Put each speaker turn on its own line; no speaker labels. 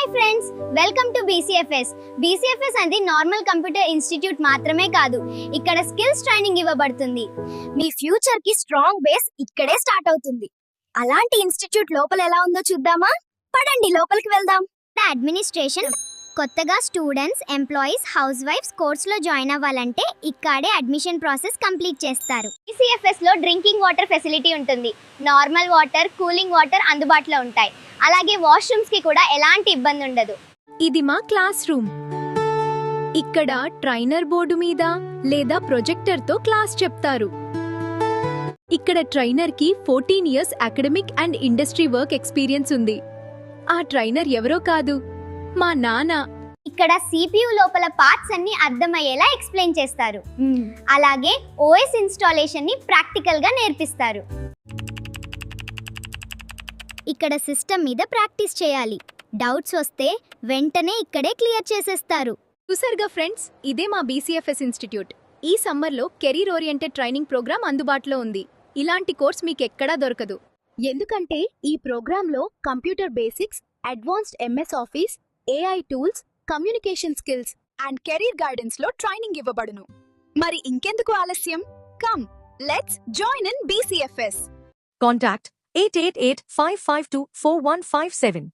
Hi friends, welcome to BCFS. BCFS అనేది normal computer institute మాత్రమే కాదు, ఇక్కడ స్కిల్స్ ట్రైనింగ్ ఇవ్వబడుతుంది. మీ ఫ్యూచర్ కి స్ట్రాంగ్ బేస్ ఇక్కడే స్టార్ట్ అవుతుంది. అలాంటి ఇన్స్టిట్యూట్ లోపల ఎలా ఉందో చూద్దామా? పదండి లోపలికి వెళ్దాం. అడ్మినిస్ట్రేషన్ కొత్తగా స్టూడెంట్స్, ఎంప్లాయీస్, హౌస్ వైఫ్స్ కోర్సులో జాయిన్ అవ్వాలంటే ఇక్కడే అడ్మిషన్ ప్రాసెస్ కంప్లీట్ చేస్తారు. BCFS లో డ్రింకింగ్ వాటర్ ఫెసిలిటీ ఉంటుంది. నార్మల్ వాటర్, కూలింగ్ వాటర్ అందుబాటులో ఉంటాయి. అలాగే వాష్రూమ్స్ కి కూడా ఎలాంటి ఇబ్బంది ఉండదు.
ఇది మా క్లాస్ రూమ్. ఇక్కడ ట్రైనర్ బోర్డు మీద లేదా ప్రొజెక్టర్ తో క్లాస్ చెప్తారు. ఇక్కడ ట్రైనర్ కి 14 years academic and industry work experience ఉంది. ఆ ట్రైనర్ ఎవరో కాదు, మా నాన్న.
ఇక్కడ CPU లోపల పార్ట్స్ అన్ని అర్థమయ్యేలా ఎక్స్ప్లెయిన్ చేస్తారు. అలాగే OS ఇన్స్టాలేషన్ ని ప్రాక్టికల్ గా నేర్పిస్తారు. ఇక్కడ సిస్టమ్ మీద ప్రాక్టీస్ చేయాలి. డౌట్స్ వస్తే వెంటనే ఇక్కడే క్లియర్ చేసేస్తారు.
చూసారుగా ఫ్రెండ్స్, ఇదే మా BCFS ఇన్స్టిట్యూట్. ఈ సమ్మర్లో కెరీర్ ఓరియంటెడ్ ట్రైనింగ్ ప్రోగ్రామ్ అందుబాటులో ఉంది. ఇలాంటి కోర్స్ మీకెక్కడా దొరకదు. ఎందుకంటే ఈ ప్రోగ్రాంలో computer basics, advanced MS office, AI tools, communication skills and career guidance లో ట్రైనింగ్ ఇవ్వబడును. మరి ఇంకెందుకు ఆలస్యం? Come, let's join in BCFS.
Contact 888 552 4157.